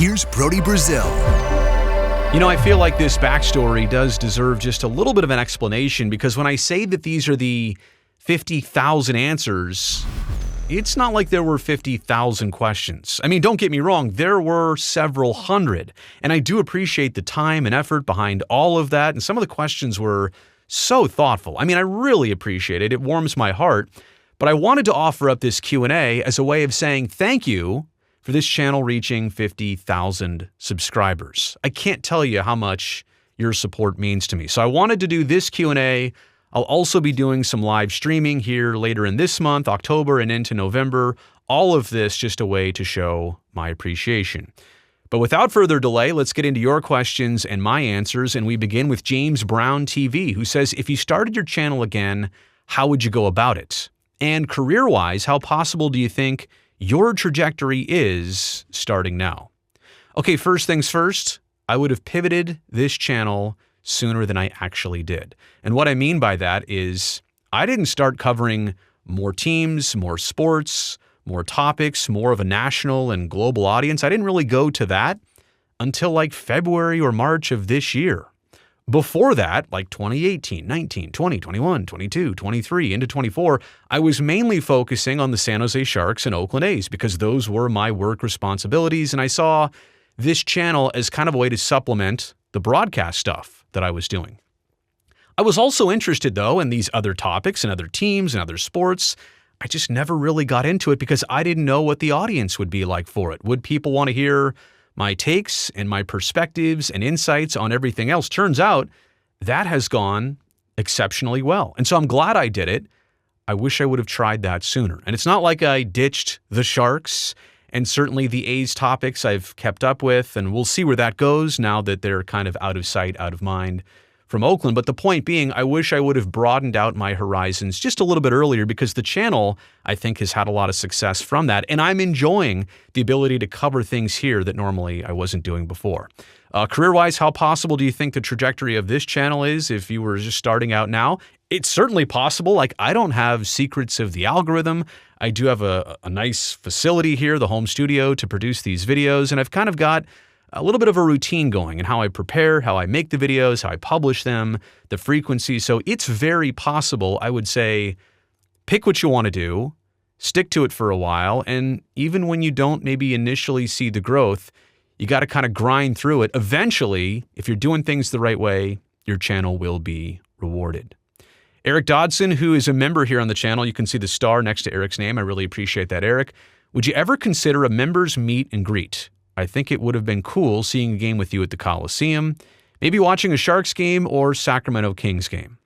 here's Brody Brazil. I feel like this backstory does deserve just a little bit of an explanation, because when I say that these are the 50,000 answers, it's not like there were 50,000 questions. I mean, don't get me wrong, there were several hundred, and I do appreciate the time and effort behind all of that, and some of the questions were so thoughtful. I mean, I really appreciate it. It warms my heart, but I wanted to offer up this Q&A as a way of saying thank you for this channel reaching 50,000 subscribers. I can't tell you how much your support means to me. So I wanted to do this Q&A. I'll also be doing some live streaming here later in this month, October and into November. All of this just a way to show my appreciation. But without further delay, let's get into your questions and my answers. And we begin with James Brown TV, who says, if you started your channel again, how would you go about it? And career-wise, how possible do you think your trajectory is starting now? Okay, first things first, I would have pivoted this channel sooner than I actually did. And what I mean by that is I didn't start covering more teams, more sports, more topics, more of a national and global audience. I didn't really go to that until like February or March of this year. Before that, like 2018, 19, 20, 21, 22, 23, into 24, I was mainly focusing on the San Jose Sharks and Oakland A's because those were my work responsibilities, and I saw this channel as kind of a way to supplement the broadcast stuff that I was doing. I was also interested, though, in these other topics and other teams and other sports. I just never really got into it because I didn't know what the audience would be like for it. Would people want to hear my takes and my perspectives and insights on everything else? Turns out that has gone exceptionally well. And so I'm glad I did it. I wish I would have tried that sooner. And it's not like I ditched the Sharks, and certainly the A's topics I've kept up with, and we'll see where that goes now that they're kind of out of sight, out of mind from Oakland. But the point being, I wish I would have broadened out my horizons just a little bit earlier, because the channel, I think, has had a lot of success from that. And I'm enjoying the ability to cover things here that normally I wasn't doing before. Career-wise, how possible do you think the trajectory of this channel is if you were just starting out now? It's certainly possible. Like, I don't have secrets of the algorithm. I do have a nice facility here, the home studio, to produce these videos. And I've kind of got a little bit of a routine going in how I prepare, how I make the videos, how I publish them, the frequency. So it's very possible. I would say pick what you want to do, stick to it for a while, and even when you don't maybe initially see the growth, you got to kind of grind through it. Eventually, if you're doing things the right way, your channel will be rewarded. Eric Dodson, who is a member here on the channel, you can see the star next to Eric's name. I really appreciate that, Eric. Would you ever consider a members meet and greet? I think it would have been cool seeing a game with you at the Coliseum, maybe watching a Sharks game or Sacramento Kings game.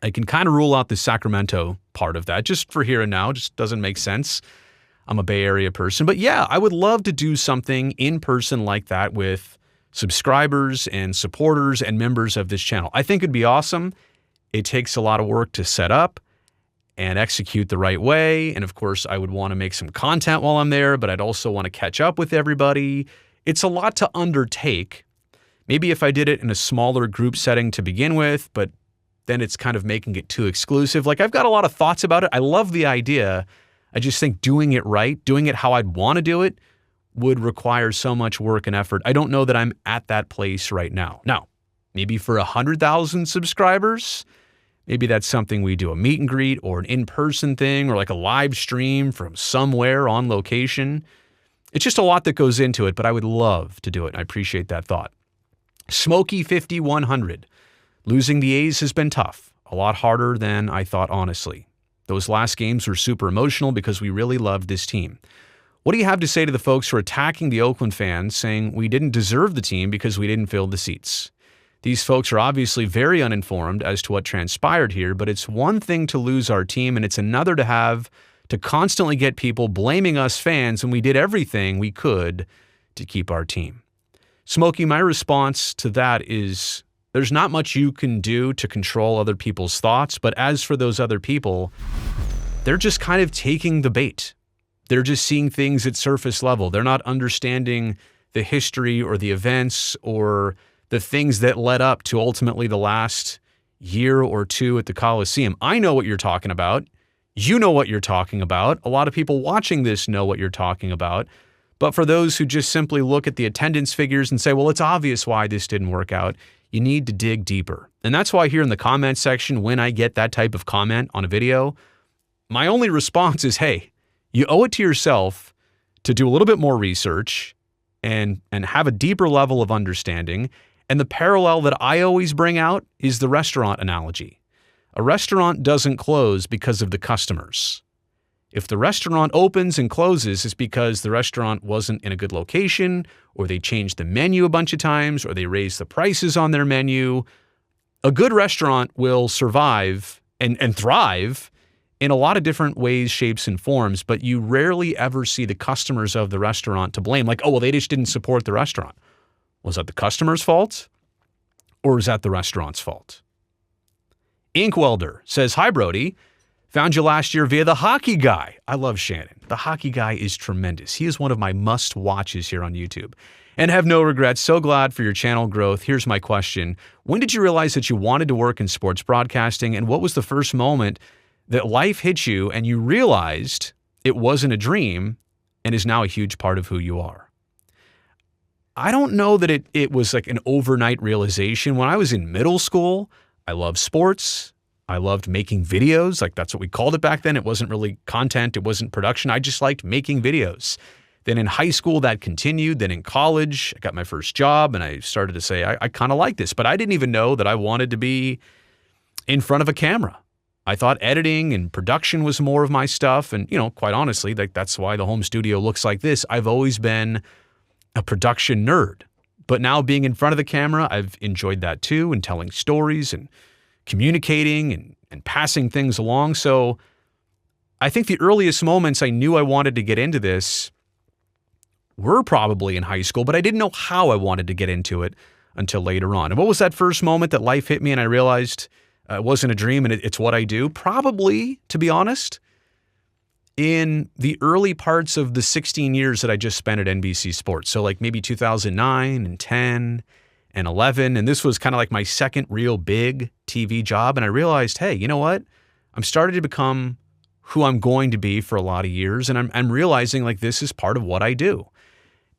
I can kind of rule out the Sacramento part of that just for here and now. Just doesn't make sense. I'm a Bay Area person. But yeah, I would love to do something in person like that with subscribers and supporters and members of this channel. I think it'd be awesome. It takes a lot of work to set up and execute the right way. And of course, I would want to make some content while I'm there, but I'd also want to catch up with everybody. It's a lot to undertake. Maybe if I did it in a smaller group setting to begin with, but then it's kind of making it too exclusive. Like, I've got a lot of thoughts about it. I love the idea. I just think doing it right, doing it how I'd want to do it, would require so much work and effort. I don't know that I'm at that place right now. Now, maybe for 100,000 subscribers, maybe that's something we do, a meet and greet or an in-person thing or like a live stream from somewhere on location. It's just a lot that goes into it, but I would love to do it. I appreciate that thought. Smokey 5100. Losing the A's has been tough. A lot harder than I thought, honestly. Those last games were super emotional because we really loved this team. What do you have to say to the folks who are attacking the Oakland fans, saying we didn't deserve the team because we didn't fill the seats? These folks are obviously very uninformed as to what transpired here, but it's one thing to lose our team, and it's another to have to constantly get people blaming us fans when we did everything we could to keep our team. Smokey, my response to that is there's not much you can do to control other people's thoughts, but as for those other people, they're just kind of taking the bait. They're just seeing things at surface level. They're not understanding the history or the events or the things that led up to ultimately the last year or two at the Coliseum. I know what you're talking about. You know what you're talking about. A lot of people watching this know what you're talking about. But for those who just simply look at the attendance figures and say, well, it's obvious why this didn't work out, you need to dig deeper. And that's why here in the comment section, when I get that type of comment on a video, my only response is, hey, you owe it to yourself to do a little bit more research and have a deeper level of understanding. And the parallel that I always bring out is the restaurant analogy. A restaurant doesn't close because of the customers. If the restaurant opens and closes, it's because the restaurant wasn't in a good location, or they changed the menu a bunch of times, or they raised the prices on their menu. A good restaurant will survive and thrive in a lot of different ways, shapes, and forms, but you rarely ever see the customers of the restaurant to blame. Like, oh, well, they just didn't support the restaurant. Was that the customer's fault? Or is that the restaurant's fault? Ink Welder says, hi, Brody. Found you last year via The Hockey Guy. I love Shannon. The Hockey Guy is tremendous. He is one of my must-watches here on YouTube. And have no regrets. So glad for your channel growth. Here's my question. When did you realize that you wanted to work in sports broadcasting? And what was the first moment that life hit you and you realized it wasn't a dream and is now a huge part of who you are? I don't know that it was like an overnight realization. When I was in middle school, I loved sports. I loved making videos. Like, that's what we called it back then. It wasn't really content. It wasn't production. I just liked making videos. Then in high school, that continued. Then in college, I got my first job and I started to say, I kind of like this, but I didn't even know that I wanted to be in front of a camera. I thought editing and production was more of my stuff. And, quite honestly, that's why the home studio looks like this. I've always been a production nerd, but now being in front of the camera, I've enjoyed that too, and telling stories and communicating and passing things along. So I think the earliest moments I knew I wanted to get into this were probably in high school, but I didn't know how I wanted to get into it until later on. And what was that first moment that life hit me and I realized it wasn't a dream and it's what I do? Probably, to be honest, in the early parts of the 16 years that I just spent at NBC Sports. So like maybe 2009 and 10 and 11. And this was kind of like my second real big TV job. And I realized, hey, you know what? I'm starting to become who I'm going to be for a lot of years. And I'm realizing like this is part of what I do.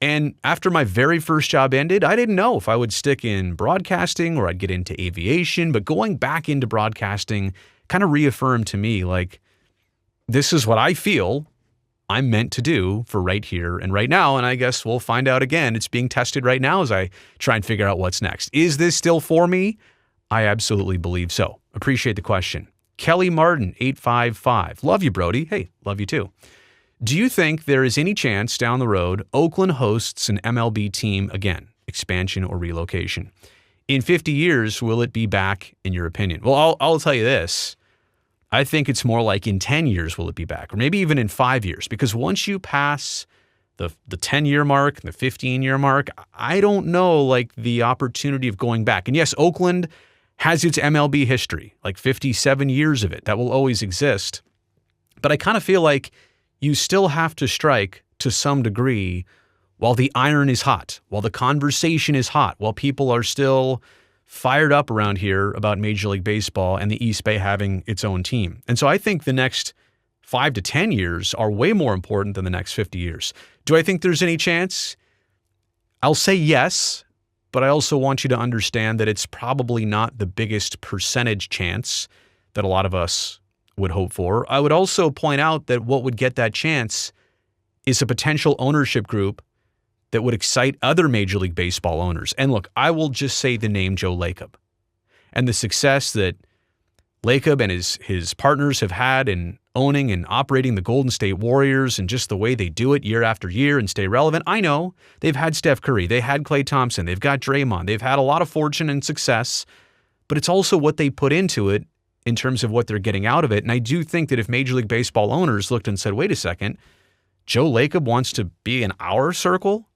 And after my very first job ended, I didn't know if I would stick in broadcasting or I'd get into aviation, but going back into broadcasting kind of reaffirmed to me, like, this is what I feel I'm meant to do for right here and right now. And I guess we'll find out again. It's being tested right now as I try and figure out what's next. Is this still for me? I absolutely believe so. Appreciate the question. Kelly Martin, 855. Love you, Brody. Hey, love you too. Do you think there is any chance down the road Oakland hosts an MLB team again, expansion or relocation? In 50 years, will it be back, in your opinion? Well, I'll tell you this. I think it's more like in 10 years will it be back, or maybe even in 5 years, because once you pass the 10-year mark, the 15-year mark, I don't know like the opportunity of going back. And yes, Oakland has its MLB history, like 57 years of it. That will always exist. But I kind of feel like you still have to strike to some degree while the iron is hot, while the conversation is hot, while people are still fired up around here about Major League Baseball and the East Bay having its own team. And so I think the next 5 to 10 years are way more important than the next 50 years. Do I think there's any chance? I'll say yes, but I also want you to understand that it's probably not the biggest percentage chance that a lot of us would hope for. I would also point out that what would get that chance is a potential ownership group that would excite other Major League Baseball owners. And look, I will just say the name Joe Lacob and the success that Lacob and his partners have had in owning and operating the Golden State Warriors and just the way they do it year after year and stay relevant. I know they've had Steph Curry, they had Klay Thompson, they've got Draymond, they've had a lot of fortune and success, but it's also what they put into it in terms of what they're getting out of it. And I do think that if Major League Baseball owners looked and said, wait a second, Joe Lacob wants to be in our circle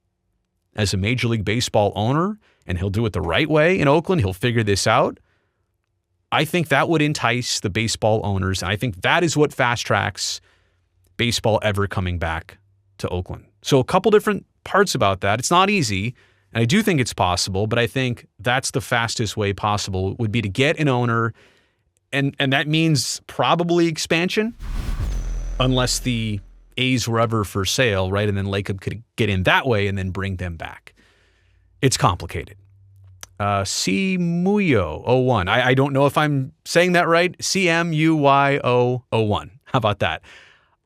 as a Major League Baseball owner, and he'll do it the right way in Oakland, he'll figure this out, I think that would entice the baseball owners. And I think that is what fast tracks baseball ever coming back to Oakland. So a couple different parts about that. It's not easy, and I do think it's possible, but I think that's the fastest way possible would be to get an owner, and that means probably expansion, unless the A's were ever for sale, right? And then Lacob could get in that way and then bring them back. It's complicated. C Muyo 01. I don't know if I'm saying that right. CMUYO 01. How about that?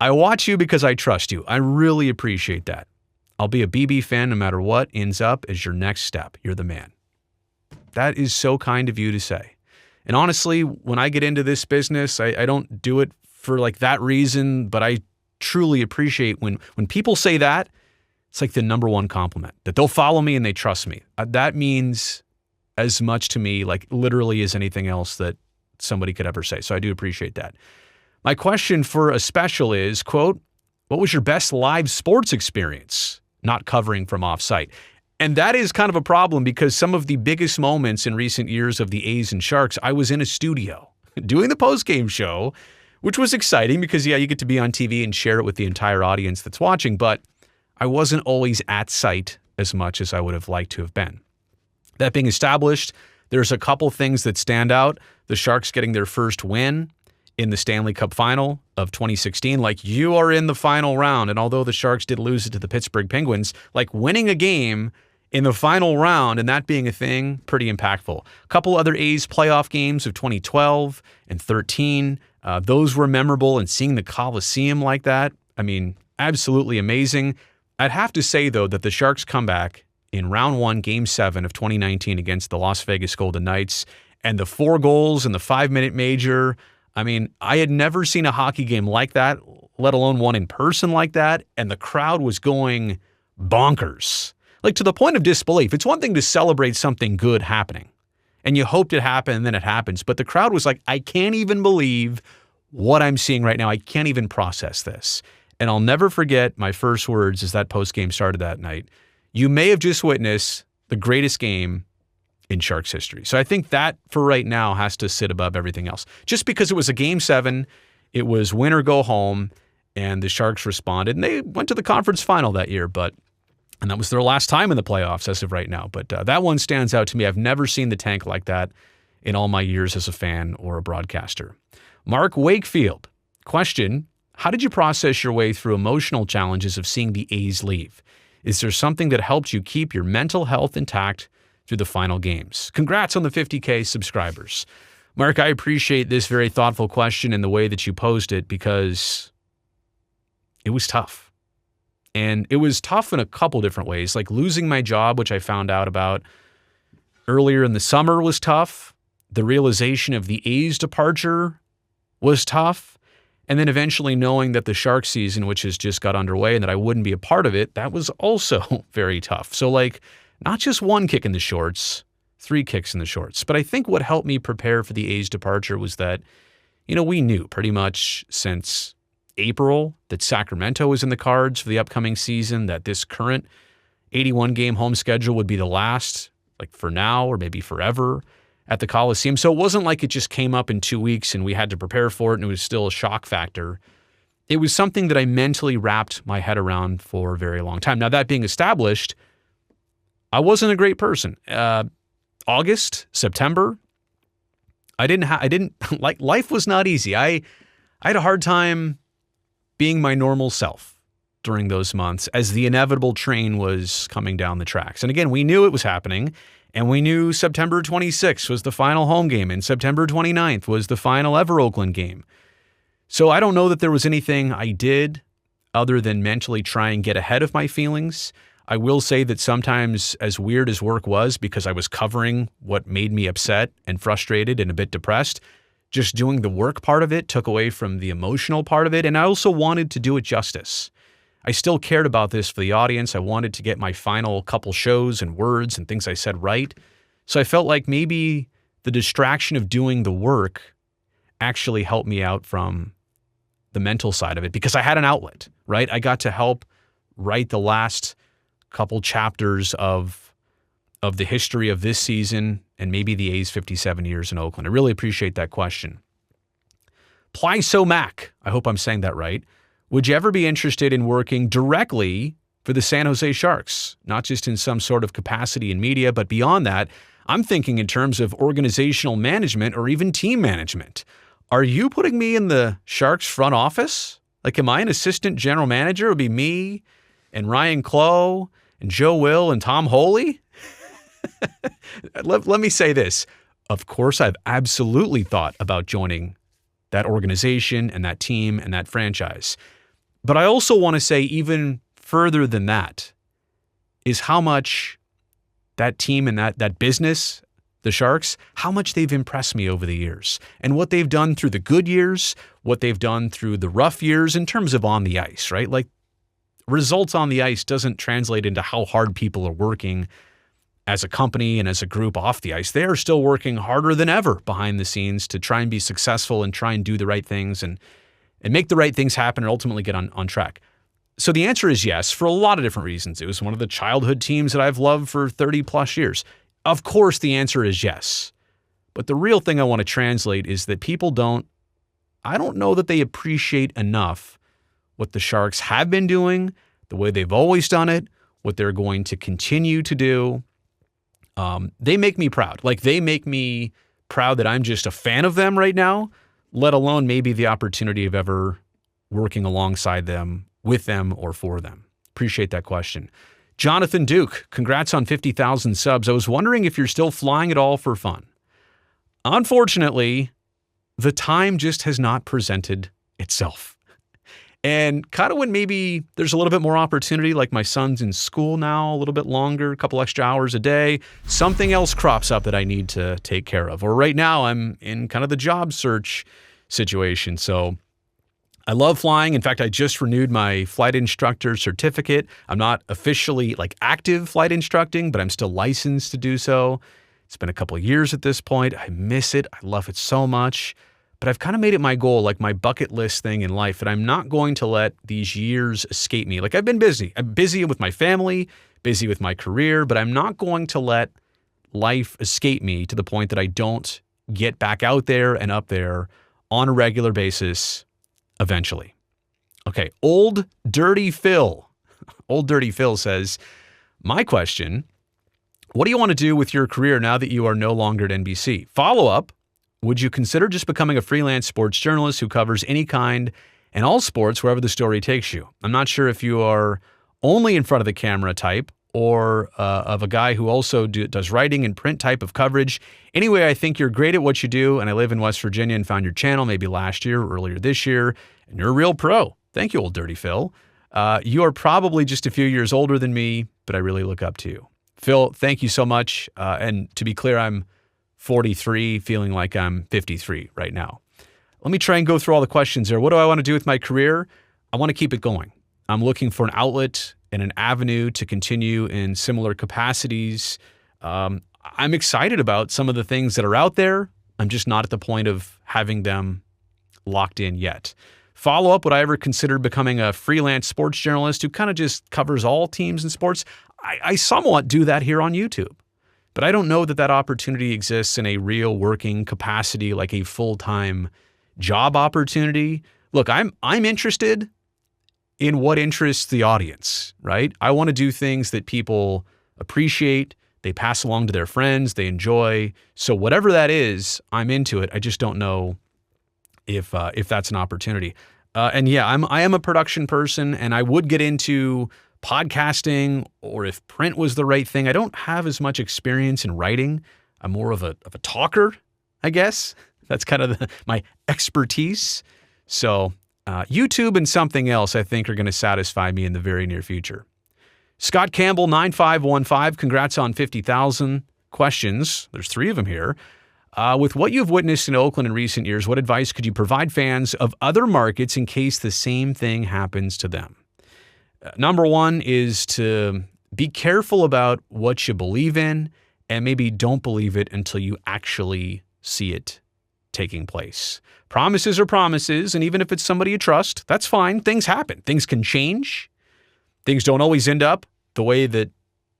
I watch you because I trust you. I really appreciate that. I'll be a BB fan no matter what ends up as your next step. You're the man. That is so kind of you to say. And honestly, when I get into this business, I don't do it for like that reason, but I truly appreciate when people say that. It's like the number one compliment, that they'll follow me and they trust me. That means as much to me, like literally, as anything else that somebody could ever say. So I do appreciate that. My question for a special is, quote, what was your best live sports experience? Not covering from off-site. And that is kind of a problem because some of the biggest moments in recent years of the A's and Sharks, I was in a studio doing the post-game show, which was exciting because, yeah, you get to be on TV and share it with the entire audience that's watching, but I wasn't always at site as much as I would have liked to have been. That being established, there's a couple things that stand out. The Sharks getting their first win in the Stanley Cup final of 2016. Like, you are in the final round. And although the Sharks did lose it to the Pittsburgh Penguins, like winning a game in the final round and that being a thing, pretty impactful. A couple other A's playoff games of 2012 and 13. Those were memorable, and seeing the Coliseum like that, I mean, absolutely amazing. I'd have to say, though, that the Sharks comeback in round 1, game 7 of 2019 against the Las Vegas Golden Knights, and the 4 goals in the 5-minute major, I mean, I had never seen a hockey game like that, let alone one in person like that, and the crowd was going bonkers. Like, to the point of disbelief. It's one thing to celebrate something good happening, and you hoped it happened, and then it happens, but the crowd was like, I can't even believe what I'm seeing right now. I can't even process this. And I'll never forget my first words as that post-game started that night. You may have just witnessed the greatest game in Sharks history. So I think that, for right now, has to sit above everything else. Just because it was a game 7, it was win or go home, and the Sharks responded, and they went to the conference final that year, and that was their last time in the playoffs as of right now. But that one stands out to me. I've never seen the tank like that in all my years as a fan or a broadcaster. Mark Wakefield, question, how did you process your way through emotional challenges of seeing the A's leave? Is there something that helped you keep your mental health intact through the final games? Congrats on the 50K subscribers. Mark, I appreciate this very thoughtful question and the way that you posed it, because it was tough. And it was tough in a couple different ways. Like, losing my job, which I found out about earlier in the summer, was tough. The realization of the A's departure was tough. And then eventually knowing that the Sharks season, which has just got underway, and that I wouldn't be a part of it, that was also very tough. So, like, not just one kick in the shorts, 3 kicks in the shorts. But I think what helped me prepare for the A's departure was that, we knew pretty much since April that Sacramento was in the cards for the upcoming season, that this current 81-game home schedule would be the last, like, for now or maybe forever at the Coliseum. So it wasn't like it just came up in 2 weeks and we had to prepare for it and it was still a shock factor. It was something that I mentally wrapped my head around for a very long time. Now, that being established, I wasn't a great person. August, September, I didn't like, life was not easy. I had a hard time being my normal self during those months as the inevitable train was coming down the tracks. And again, we knew it was happening, and we knew September 26th was the final home game, and September 29th was the final ever Oakland game. So I don't know that there was anything I did other than mentally try and get ahead of my feelings. I will say that sometimes, as weird as work was, because I was covering what made me upset and frustrated and a bit depressed, just doing the work part of it took away from the emotional part of it. And I also wanted to do it justice. I still cared about this for the audience. I wanted to get my final couple shows and words and things I said right. So I felt like maybe the distraction of doing the work actually helped me out from the mental side of it, because I had an outlet, right? I got to help write the last couple chapters of the history of this season and maybe the A's 57 years in Oakland. I really appreciate that question. Plyso Mac, I hope I'm saying that right. Would you ever be interested in working directly for the San Jose Sharks? Not just in some sort of capacity in media, but beyond that, I'm thinking in terms of organizational management or even team management. Are you putting me in the Sharks front office? Like, am I an assistant general manager? It would be me and Ryan Clough and Joe Will and Tom Holy. Let me say this. Of course, I've absolutely thought about joining that organization and that team and that franchise. But I also want to say even further than that is how much that team and that business, the Sharks, how much they've impressed me over the years and what they've done through the good years, what they've done through the rough years in terms of on the ice, right? Like, results on the ice doesn't translate into how hard people are working as a company and as a group off the ice. They are still working harder than ever behind the scenes to try and be successful and try and do the right things and make the right things happen and ultimately get on track. So the answer is yes, for a lot of different reasons. It was one of the childhood teams that I've loved for 30 plus years. Of course, the answer is yes. But the real thing I want to translate is that I don't know that they appreciate enough what the Sharks have been doing, the way they've always done it, what they're going to continue to do. They make me proud. Like, they make me proud that I'm just a fan of them right now, let alone maybe the opportunity of ever working alongside them, with them, or for them. Appreciate that question. Jonathan Duke, congrats on 50,000 subs. I was wondering if you're still flying at all for fun. Unfortunately, the time just has not presented itself. And kind of when maybe there's a little bit more opportunity, like my son's in school now a little bit longer, a couple extra hours a day, something else crops up that I need to take care of. Or right now I'm in kind of the job search situation. So I love flying. In fact, I just renewed my flight instructor certificate. I'm not officially like active flight instructing, but I'm still licensed to do so. It's been a couple of years at this point. I miss it. I love it so much. But I've kind of made it my goal, like my bucket list thing in life, that I'm not going to let these years escape me. Like, I've been busy. I'm busy with my family, busy with my career, but I'm not going to let life escape me to the point that I don't get back out there and up there on a regular basis eventually. Okay, Old Dirty Phil. Old Dirty Phil says, my question, what do you want to do with your career now that you are no longer at NBC? Follow-up, would you consider just becoming a freelance sports journalist who covers any kind and all sports wherever the story takes you? I'm not sure if you are only in front of the camera type or of a guy who also does writing and print type of coverage. Anyway, I think you're great at what you do, and I live in West Virginia and found your channel maybe last year or earlier this year, and you're a real pro. Thank you, Old Dirty Phil. You are probably just a few years older than me, but I really look up to you. Phil, thank you so much. And to be clear, I'm 43, feeling like I'm 53 right now. Let me try and go through all the questions there. What do I want to do with my career? I want to keep it going. I'm looking for an outlet and an avenue to continue in similar capacities. I'm excited about some of the things that are out there. I'm just not at the point of having them locked in yet. Follow up, would I ever consider becoming a freelance sports journalist who kind of just covers all teams in sports? I somewhat do that here on YouTube. But I don't know that that opportunity exists in a real working capacity, like a full-time job opportunity. Look, I'm interested in what interests the audience, right? I want to do things that people appreciate, they pass along to their friends, they enjoy. So whatever that is, I'm into it. I just don't know if that's an opportunity. And yeah, I am a production person, and I would get into podcasting, or if print was the right thing. I don't have as much experience in writing. I'm more of a talker, I guess. That's kind of my expertise. So YouTube and something else I think are going to satisfy me in the very near future. Scott Campbell 9515, congrats on 50,000 questions. There's 3 of them here. With what you've witnessed in Oakland in recent years, what advice could you provide fans of other markets in case the same thing happens to them? Number 1 is to be careful about what you believe in, and maybe don't believe it until you actually see it taking place. Promises are promises, and even if it's somebody you trust, that's fine. Things happen. Things can change. Things don't always end up the way that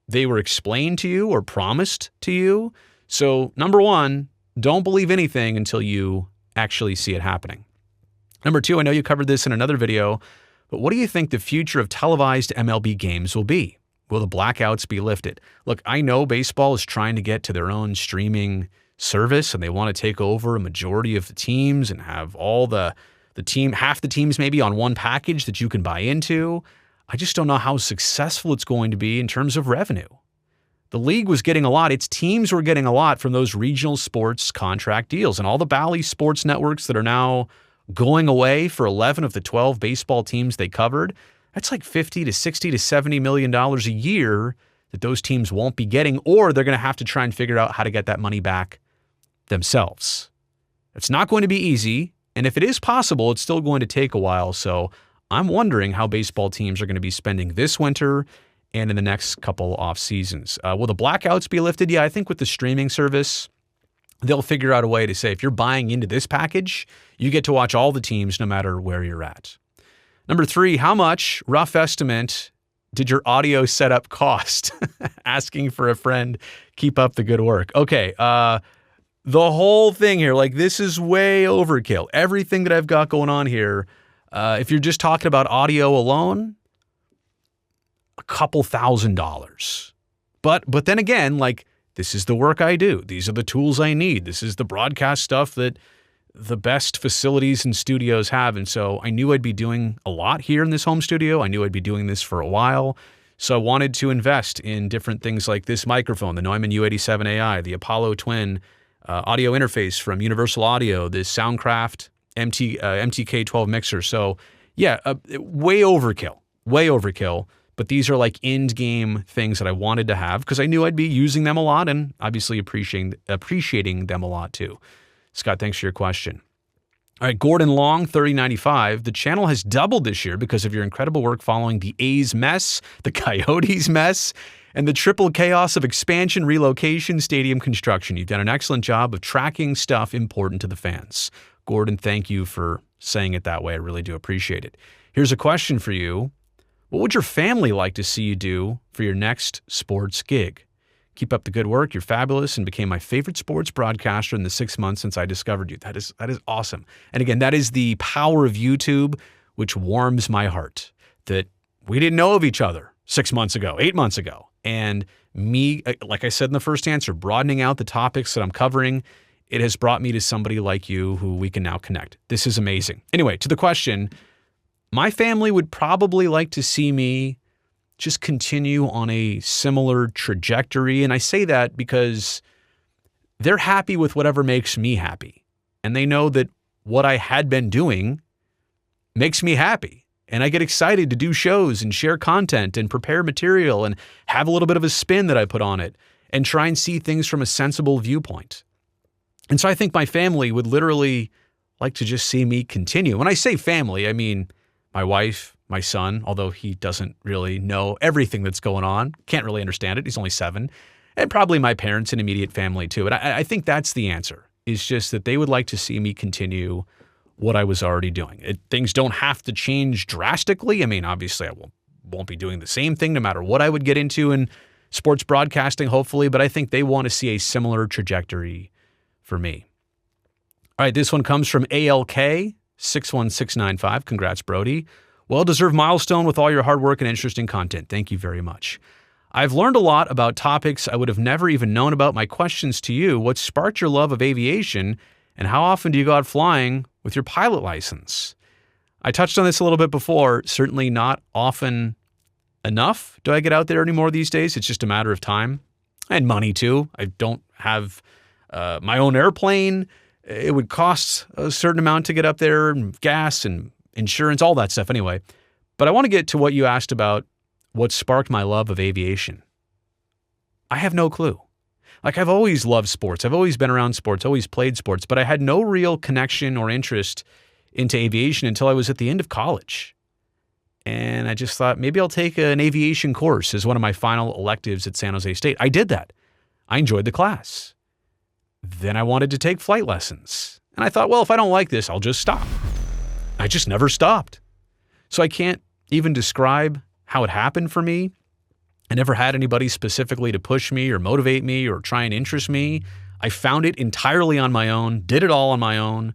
they were explained to you or promised to you. So number 1, don't believe anything until you actually see it happening. Number 2, I know you covered this in another video, but what do you think the future of televised MLB games will be? Will the blackouts be lifted? Look, I know baseball is trying to get to their own streaming service, and they want to take over a majority of the teams and have all the half the teams maybe on one package that you can buy into. I just don't know how successful it's going to be in terms of revenue. The league was getting a lot. Its teams were getting a lot from those regional sports contract deals, and all the Bally sports networks that are now going away for 11 of the 12 baseball teams they covered. That's like $50 to $60 to $70 million a year that those teams won't be getting, or they're going to have to try and figure out how to get that money back themselves. It's not going to be easy, and if it is possible, it's still going to take a while. So I'm wondering how baseball teams are going to be spending this winter and in the next couple off seasons. Will the blackouts be lifted? Yeah, I think with the streaming service, they'll figure out a way to say, if you're buying into this package, you get to watch all the teams no matter where you're at. Number 3, how much, rough estimate, did your audio setup cost? Asking for a friend. Keep up the good work. Okay, the whole thing here, like, this is way overkill. Everything that I've got going on here, if you're just talking about audio alone, a couple $1,000s. But then again, like, this is the work I do. These are the tools I need. This is the broadcast stuff that the best facilities and studios have. And so I knew I'd be doing a lot here in this home studio. I knew I'd be doing this for a while. So I wanted to invest in different things like this microphone, the Neumann U87AI, the Apollo Twin audio interface from Universal Audio, this Soundcraft MTK12 mixer. So yeah, way overkill. But these are like end game things that I wanted to have because I knew I'd be using them a lot and obviously appreciating them a lot too. Scott, thanks for your question. All right, Gordon Long, 3095. The channel has doubled this year because of your incredible work following the A's mess, the Coyotes mess, and the triple chaos of expansion, relocation, stadium construction. You've done an excellent job of tracking stuff important to the fans. Gordon, thank you for saying it that way. I really do appreciate it. Here's a question for you. What would your family like to see you do for your next sports gig? Keep up the good work. You're fabulous and became my favorite sports broadcaster in the 6 months since I discovered you. That is awesome. And again, that is the power of YouTube, which warms my heart that we didn't know of each other 6 months ago, 8 months ago. And me, like I said in the first answer, broadening out the topics that I'm covering, it has brought me to somebody like you who we can now connect. This is amazing. Anyway, to the question, my family would probably like to see me just continue on a similar trajectory. And I say that because they're happy with whatever makes me happy. And they know that what I had been doing makes me happy. And I get excited to do shows and share content and prepare material and have a little bit of a spin that I put on it and try and see things from a sensible viewpoint. And so I think my family would literally like to just see me continue. When I say family, I mean my wife, my son, although he doesn't really know everything that's going on, can't really understand it. He's only 7. And probably my parents and immediate family too. And I think that's the answer, is just that they would like to see me continue what I was already doing. Things don't have to change drastically. I mean, obviously I won't be doing the same thing no matter what I would get into in sports broadcasting, hopefully, but I think they want to see a similar trajectory for me. All right, this one comes from ALK 61695. Congrats, Brody. Well-deserved milestone with all your hard work and interesting content. Thank you very much. I've learned a lot about topics I would have never even known about. My questions to you: what sparked your love of aviation, and how often do you go out flying with your pilot license? I touched on this a little bit before. Certainly not often enough do I get out there anymore these days. It's just a matter of time and money too. I don't have my own airplane. It would cost a certain amount to get up there, and gas and insurance, all that stuff anyway. But I want to get to what you asked about what sparked my love of aviation. I have no clue. Like, I've always loved sports. I've always been around sports, always played sports, but I had no real connection or interest into aviation until I was at the end of college. And I just thought maybe I'll take an aviation course as one of my final electives at San Jose State. I did that. I enjoyed the class. Then I wanted to take flight lessons. And I thought, well, if I don't like this, I'll just stop. I just never stopped. So I can't even describe how it happened for me. I never had anybody specifically to push me or motivate me or try and interest me. I found it entirely on my own, did it all on my own,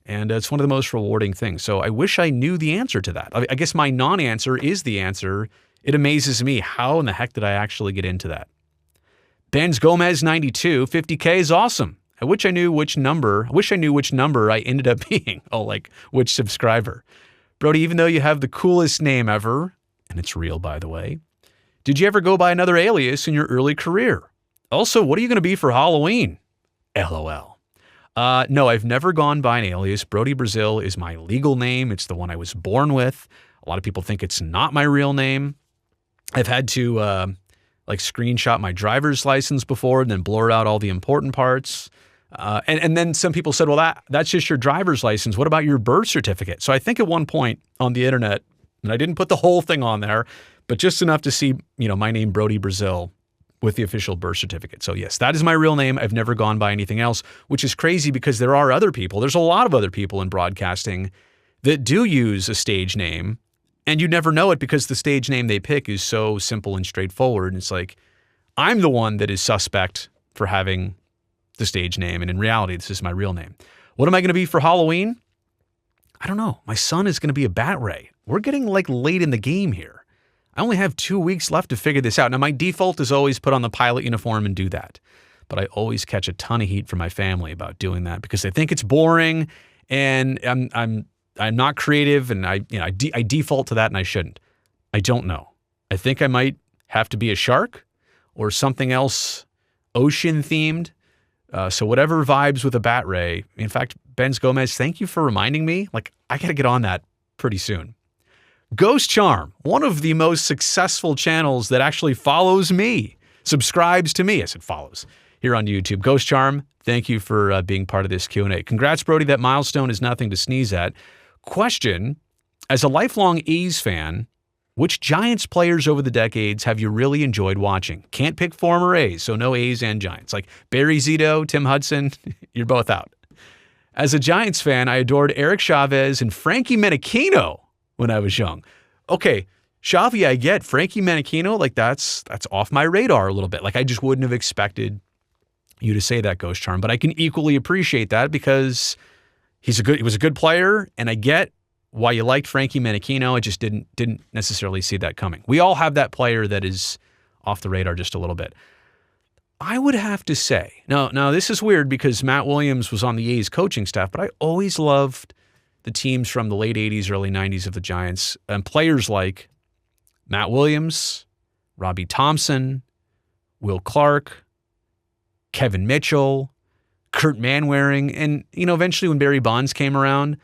and it's one of the most rewarding things. So I wish I knew the answer to that. I guess my non-answer is the answer. It amazes me. How in the heck did I actually get into that? Benz Gomez 92, 50K is awesome. I wish I knew which number I ended up being. Oh, like which subscriber. Brody, even though you have the coolest name ever, and it's real, by the way, did you ever go by another alias in your early career? Also, what are you going to be for Halloween? LOL. No, I've never gone by an alias. Brody Brazil is my legal name. It's the one I was born with. A lot of people think it's not my real name. I've had to screenshot my driver's license before and then blur out all the important parts. And then some people said, well, that's just your driver's license. What about your birth certificate? So I think at one point on the internet, and I didn't put the whole thing on there, but just enough to see, my name, Brody Brazil, with the official birth certificate. So yes, that is my real name. I've never gone by anything else, which is crazy because there are other people. There's a lot of other people in broadcasting that do use a stage name, and you never know it because the stage name they pick is so simple and straightforward. And it's like, I'm the one that is suspect for having the stage name, and in reality, this is my real name. What am I going to be for Halloween? I don't know. My son is going to be a bat ray. We're getting late in the game here. I only have 2 weeks left to figure this out. Now, my default is always put on the pilot uniform and do that. But I always catch a ton of heat from my family about doing that because they think it's boring and I'm not creative, and I default to that, and I shouldn't. I don't know. I think I might have to be a shark or something else ocean themed. So whatever vibes with a bat ray. In fact, Benz Gomez, thank you for reminding me. I got to get on that pretty soon. Ghost Charm, one of the most successful channels that actually follows me, subscribes to me. I said follows here on YouTube. Ghost Charm, thank you for being part of this Q&A. Congrats, Brody. That milestone is nothing to sneeze at. Question, as a lifelong A's fan, which Giants players over the decades have you really enjoyed watching? Can't pick former A's, so no A's and Giants. Like Barry Zito, Tim Hudson, you're both out. As a Giants fan, I adored Eric Chavez and Frankie Menachino when I was young. Okay, Xavi, I get. Frankie Menachino, that's off my radar a little bit. I just wouldn't have expected you to say that, Ghost Charm, but I can equally appreciate that because he was a good player, and I get why you liked Frankie Menachino. I just didn't necessarily see that coming. We all have that player that is off the radar just a little bit. I would have to say, now this is weird because Matt Williams was on the A's coaching staff, but I always loved the teams from the late 80s, early 90s of the Giants, and players like Matt Williams, Robbie Thompson, Will Clark, Kevin Mitchell, Kurt Manwaring, and eventually when Barry Bonds came around,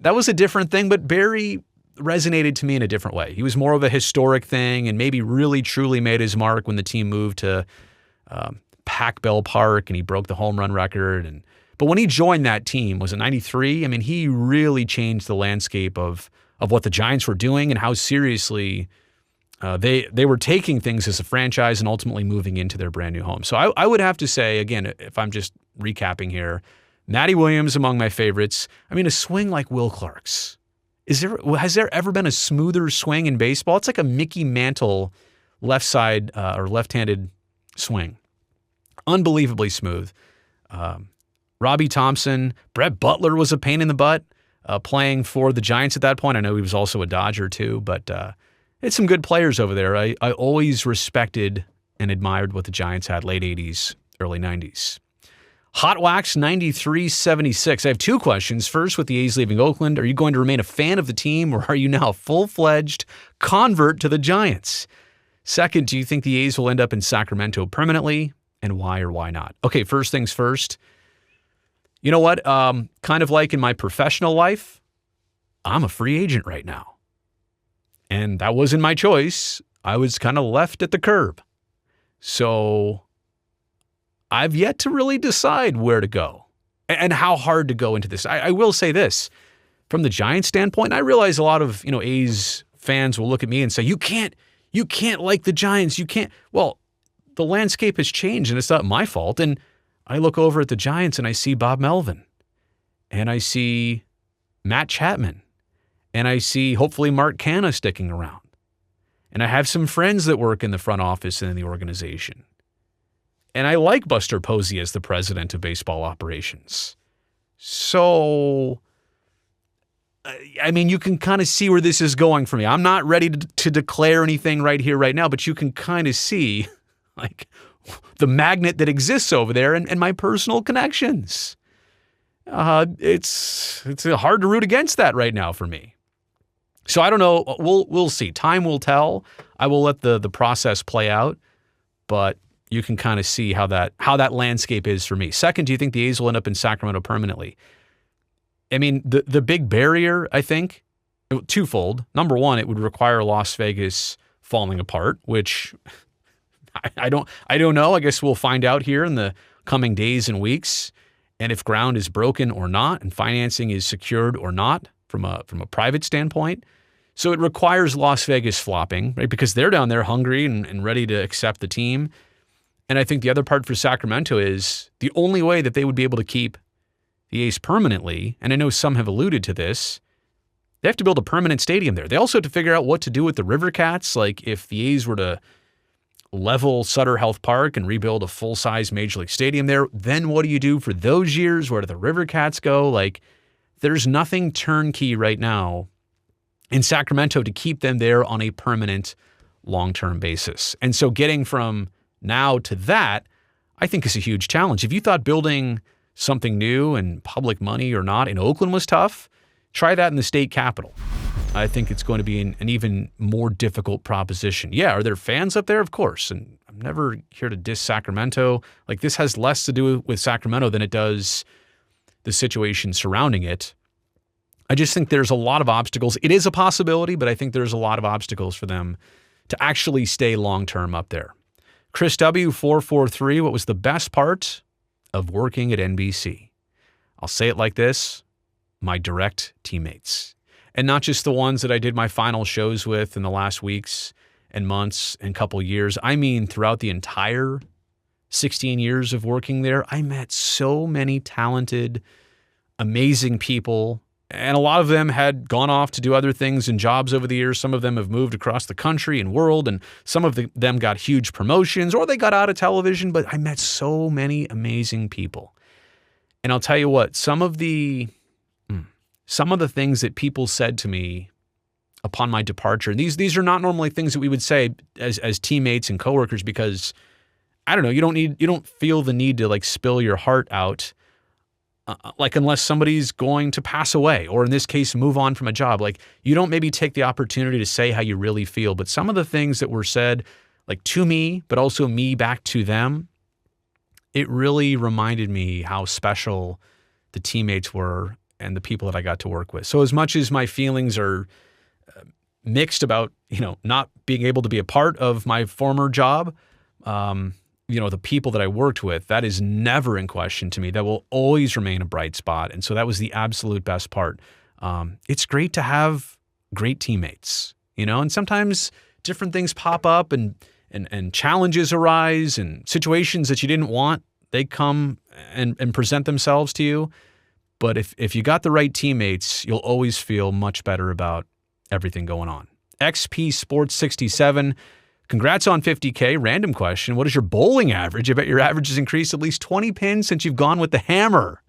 that was a different thing, but Barry resonated to me in a different way. He was more of a historic thing and maybe really truly made his mark when the team moved to Pac Bell Park and he broke the home run record. But when he joined that team, was it 93? I mean, he really changed the landscape of what the Giants were doing and how seriously they were taking things as a franchise and ultimately moving into their brand new home. So I would have to say, again, if I'm just recapping here, Matty Williams among my favorites. I mean, a swing like Will Clark's. Has there ever been a smoother swing in baseball? It's like a Mickey Mantle left side or left-handed swing. Unbelievably smooth. Robbie Thompson, Brett Butler was a pain in the butt playing for the Giants at that point. I know he was also a Dodger too, but it's some good players over there. I always respected and admired what the Giants had late 80s, early 90s. Hot Wax 9376. I have two questions. First, with the A's leaving Oakland, are you going to remain a fan of the team or are you now a full-fledged convert to the Giants? Second, do you think the A's will end up in Sacramento permanently, and why or why not? Okay, first things first. You know what? Kind of like in my professional life, I'm a free agent right now. And that wasn't my choice. I was kind of left at the curb. So I've yet to really decide where to go and how hard to go into this. I will say this. From the Giants standpoint, I realize a lot of A's fans will look at me and say, you can't like the Giants. You can't. Well, the landscape has changed and it's not my fault. And I look over at the Giants and I see Bob Melvin and I see Matt Chapman and I see hopefully Mark Canha sticking around. And I have some friends that work in the front office and in the organization. And I like Buster Posey as the president of baseball operations. So, I mean, you can kind of see where this is going for me. I'm not ready to declare anything right here, right now, but you can kind of see the magnet that exists over there and my personal connections. It's hard to root against that right now for me. So I don't know. We'll see. Time will tell. I will let the process play out, but you can kind of see how that landscape is for me. Second, do you think the A's will end up in Sacramento permanently? I mean, the big barrier, I think, twofold. Number one, it would require Las Vegas falling apart, which I don't know. I guess we'll find out here in the coming days and weeks, and if ground is broken or not, and financing is secured or not from a private standpoint. So it requires Las Vegas flopping, right? Because they're down there hungry and ready to accept the team. And I think the other part for Sacramento is the only way that they would be able to keep the A's permanently, and I know some have alluded to this, they have to build a permanent stadium there. They also have to figure out what to do with the River Cats. Like if the A's were to level Sutter Health Park and rebuild a full-size Major League Stadium there, then what do you do for those years? Where do the River Cats go? Like there's nothing turnkey right now in Sacramento to keep them there on a permanent long-term basis. And so getting from now to that, I think is a huge challenge. If you thought building something new and public money or not in Oakland was tough, try that in the state capital. I think it's going to be an even more difficult proposition. Yeah, are there fans up there? Of course. And I'm never here to diss Sacramento. Like this has less to do with Sacramento than it does the situation surrounding it. I just think there's a lot of obstacles. It is a possibility, but I think there's a lot of obstacles for them to actually stay long-term up there. Chris W. 443, what was the best part of working at NBC? I'll say it like this: my direct teammates. And not just the ones that I did my final shows with in the last weeks and months and couple years. I mean, throughout the entire 16 years of working there, I met so many talented, amazing people. And a lot of them had gone off to do other things and jobs over the years. Some of them have moved across the country and world, and some of them got huge promotions or they got out of television. But I met so many amazing people. And I'll tell you what, some of the things that people said to me upon my departure, and these are not normally things that we would say as teammates and coworkers, because I don't know, you don't feel the need to like spill your heart out, like unless somebody's going to pass away, or in this case, move on from a job. Like you don't maybe take the opportunity to say how you really feel, but some of the things that were said, like to me, but also me back to them, it really reminded me how special the teammates were and the people that I got to work with. So as much as my feelings are mixed about, not being able to be a part of my former job, the people that I worked with, that is never in question to me. That will always remain a bright spot. And so that was the absolute best part. It's great to have great teammates, and sometimes different things pop up and challenges arise and situations that you didn't want, they come and present themselves to you. But if you got the right teammates, you'll always feel much better about everything going on. XP Sports 67, congrats on 50K. Random question: what is your bowling average? I bet your average has increased at least 20 pins since you've gone with the hammer.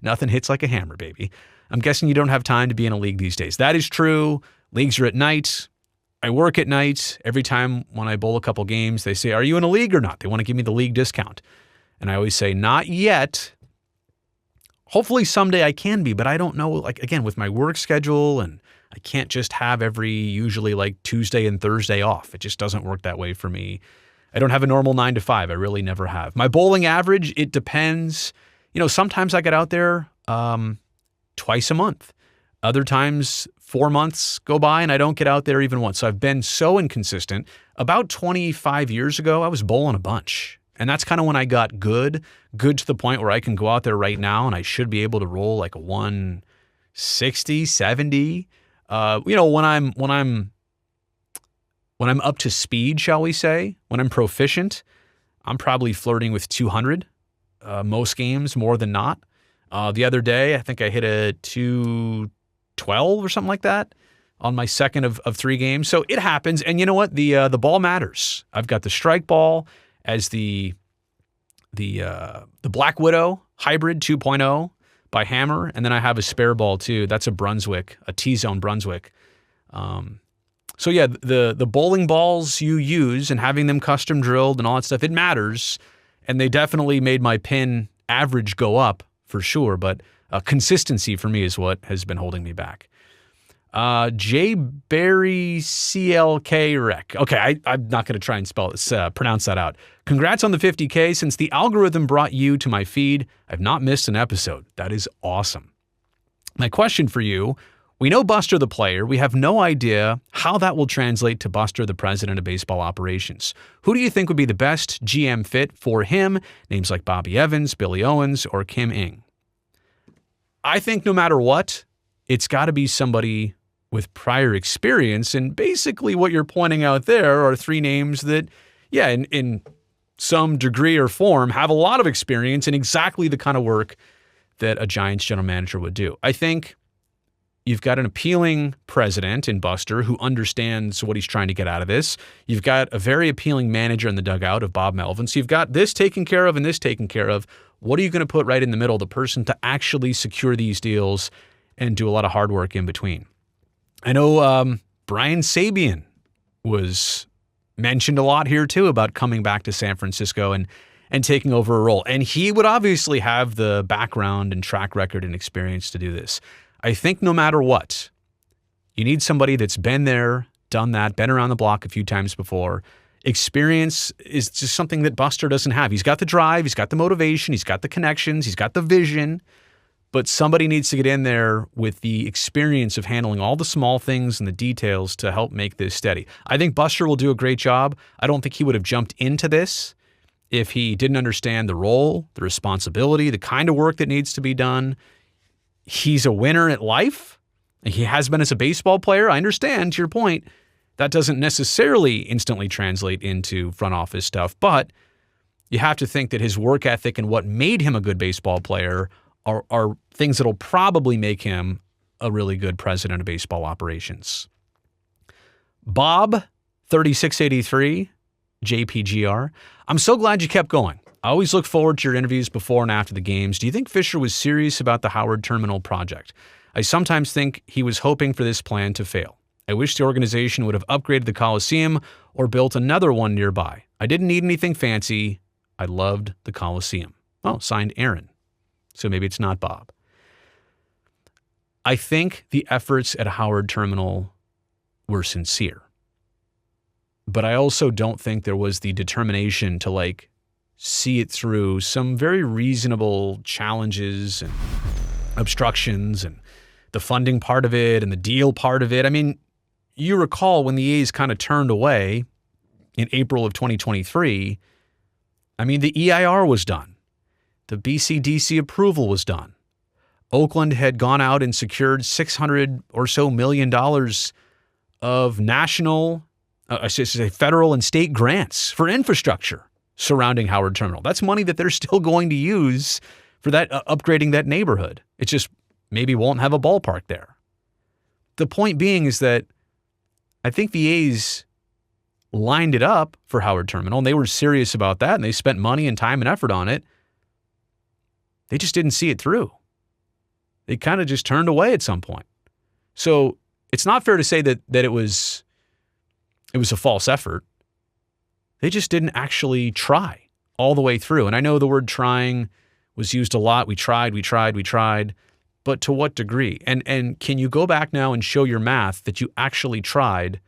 Nothing hits like a hammer, baby. I'm guessing you don't have time to be in a league these days. That is true. Leagues are at night. I work at night. Every time when I bowl a couple games, they say, are you in a league or not? They want to give me the league discount. And I always say, not yet. Hopefully someday I can be, but I don't know, like, again, with my work schedule, and I can't just have usually like Tuesday and Thursday off. It just doesn't work that way for me. I don't have a normal 9 to 5. I really never have. My bowling average, it depends. Sometimes I get out there twice a month. Other times 4 months go by and I don't get out there even once. So I've been so inconsistent. About 25 years ago, I was bowling a bunch. And that's kind of when I got good to the point where I can go out there right now and I should be able to roll like a 160, 70. When I'm up to speed, shall we say, when I'm proficient, I'm probably flirting with 200 most games, more than not. The other day, I think I hit a 212 or something like that on my second of 3 games. So it happens. And you know what? The ball matters. I've got the strike ball as the Black Widow Hybrid 2.0 by Hammer, and then I have a spare ball too. That's a Brunswick, a T-Zone Brunswick. So yeah, the bowling balls you use and having them custom drilled and all that stuff, it matters. And they definitely made my pin average go up for sure. But consistency for me is what has been holding me back. J. Barry CLK Rec. Okay, I'm not going to try and pronounce that out. Congrats on the 50K. Since the algorithm brought you to my feed, I've not missed an episode. That is awesome. My question for you, we know Buster the player. We have no idea how that will translate to Buster the president of baseball operations. Who do you think would be the best GM fit for him? Names like Bobby Evans, Billy Owens, or Kim Ng. I think no matter what, it's got to be somebody with prior experience. And basically what you're pointing out there are three names that, yeah, in some degree or form, have a lot of experience in exactly the kind of work that a Giants general manager would do. I think you've got an appealing president in Buster who understands what he's trying to get out of this. You've got a very appealing manager in the dugout of Bob Melvin. So you've got this taken care of and this taken care of. What are you going to put right in the middle, the person to actually secure these deals and do a lot of hard work in between? I know Brian Sabian was mentioned a lot here too about coming back to San Francisco and taking over a role. And he would obviously have the background and track record and experience to do this. I think no matter what, you need somebody that's been there, done that, been around the block a few times before. Experience is just something that Buster doesn't have. He's got the drive, he's got the motivation, he's got the connections, he's got the vision, but somebody needs to get in there with the experience of handling all the small things and the details to help make this steady. I think Buster will do a great job. I don't think he would have jumped into this if he didn't understand the role, the responsibility, the kind of work that needs to be done. He's a winner at life. He has been as a baseball player. I understand, to your point, that doesn't necessarily instantly translate into front office stuff, but you have to think that his work ethic and what made him a good baseball player are things that'll probably make him a really good president of baseball operations. Bob, 3683, JPGR. I'm so glad you kept going. I always look forward to your interviews before and after the games. Do you think Fisher was serious about the Howard Terminal project? I sometimes think he was hoping for this plan to fail. I wish the organization would have upgraded the Coliseum or built another one nearby. I didn't need anything fancy. I loved the Coliseum. Oh, signed Aaron. So maybe it's not Bob. I think the efforts at Howard Terminal were sincere. But I also don't think there was the determination to see it through some very reasonable challenges and obstructions and the funding part of it and the deal part of it. I mean, you recall when the A's kind of turned away in April of 2023, I mean, the EIR was done. The BCDC approval was done. Oakland had gone out and secured $600 or so million of national, federal and state grants for infrastructure surrounding Howard Terminal. That's money that they're still going to use for that upgrading that neighborhood. It just maybe won't have a ballpark there. The point being is that I think the A's lined it up for Howard Terminal, and they were serious about that, and they spent money and time and effort on it. They just didn't see it through. They kind of just turned away at some point. So it's not fair to say that it was a false effort. They just didn't actually try all the way through. And I know the word trying was used a lot. We tried. But to what degree? And can you go back now and show your math that you actually tried?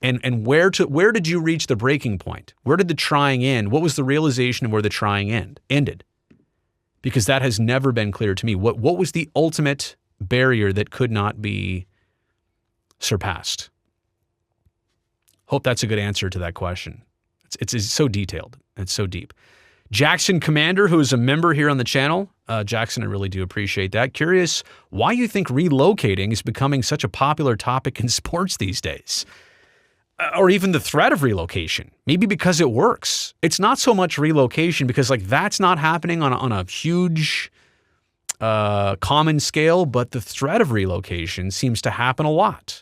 And where did you reach the breaking point? Where did the trying end? What was the realization of where the trying ended? Because that has never been clear to me. What was the ultimate barrier that could not be surpassed? Hope that's a good answer to that question. It's so detailed. It's so deep. Jackson Commander, who is a member here on the channel. Jackson, I really do appreciate that. Curious why you think relocating is becoming such a popular topic in sports these days. Or even the threat of relocation. Maybe because it works. It's not so much relocation because that's not happening on a huge common scale, but the threat of relocation seems to happen a lot.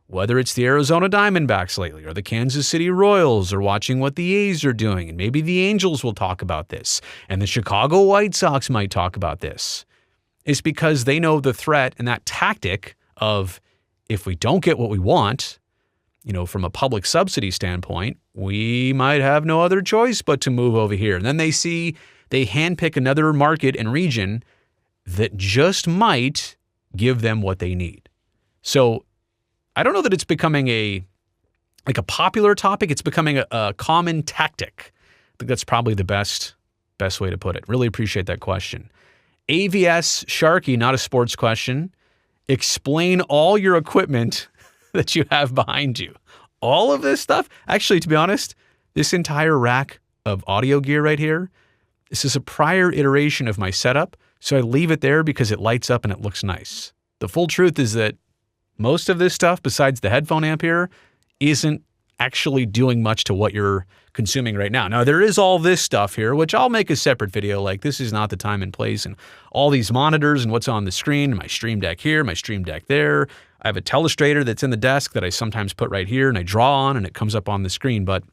Whether it's the Arizona Diamondbacks lately or the Kansas City Royals or watching what the A's are doing, and maybe the Angels will talk about this, and the Chicago White Sox might talk about this, is because they know the threat and that tactic of if we don't get what we want, from a public subsidy standpoint, we might have no other choice but to move over here. And then they handpick another market and region that just might give them what they need. So I don't know that it's becoming a popular topic. It's becoming a common tactic. I think that's probably the best way to put it. Really appreciate that question. AVS Sharky, not a sports question. Explain all your equipment that you have behind you. All of this stuff. Actually, to be honest, this entire rack of audio gear right here, this is a prior iteration of my setup. So I leave it there because it lights up and it looks nice. The full truth is that most of this stuff, besides the headphone amp here, isn't actually doing much to what you're consuming right now. Now, there is all this stuff here, which I'll make a separate video. Like, this is not the time and place, and all these monitors and what's on the screen, my Stream Deck here, my Stream Deck there. I have a telestrator that's in the desk that I sometimes put right here, and I draw on, and it comes up on the screen. But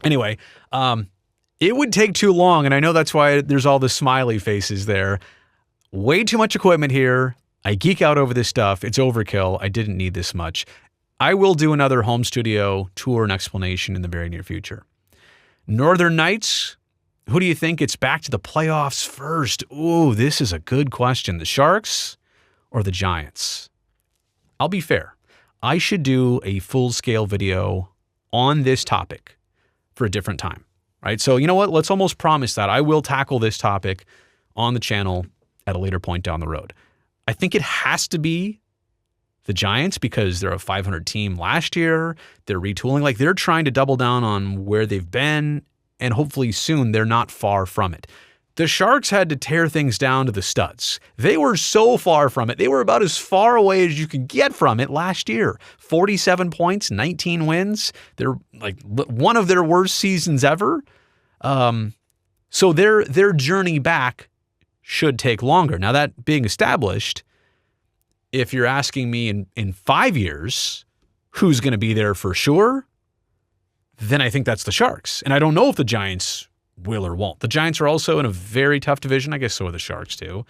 anyway, it would take too long, and I know that's why there's all the smiley faces there. Way too much equipment here. I geek out over this stuff. It's overkill. I didn't need this much. I will do another home studio tour and explanation in the very near future. Northern Knights, who do you think gets back to the playoffs first? Ooh, this is a good question. The Sharks or the Giants? I'll be fair. I should do a full-scale video on this topic for a different time, right? So you know what? Let's almost promise that I will tackle this topic on the channel at a later point down the road. I think it has to be the Giants because they're a 500 team last year. They're retooling. Like, they're trying to double down on where they've been, and hopefully soon they're not far from it. The Sharks had to tear things down to the studs. They were so far from it. They were about as far away as you could get from it last year. 47 points, 19 wins. They're like one of their worst seasons ever. So their journey back should take longer. Now, that being established, if you're asking me in 5 years, who's going to be there for sure, then I think that's the Sharks. And I don't know if the Giants will or won't. The Giants are also in a very tough division. I guess so are the Sharks too.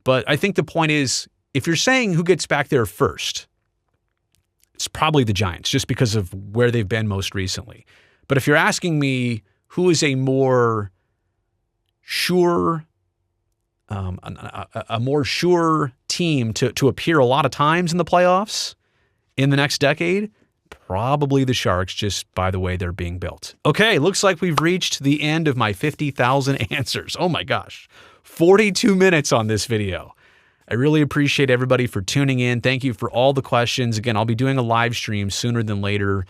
But I think the point is, if you're saying who gets back there first, it's probably the Giants, just because of where they've been most recently. But if you're asking me who is a more sure team to appear a lot of times in the playoffs in the next decade, probably the Sharks, just by the way they're being built. Okay, looks like we've reached the end of my 50,000 answers. Oh my gosh, 42 minutes on this video. I really appreciate everybody for tuning in. Thank you for all the questions. Again, I'll be doing a live stream sooner than later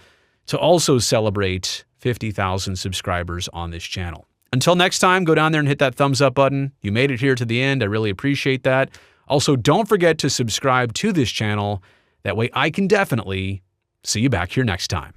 to also celebrate 50,000 subscribers on this channel. Until next time, go down there and hit that thumbs up button. You made it here to the end. I really appreciate that. Also, don't forget to subscribe to this channel. That way I can definitely see you back here next time.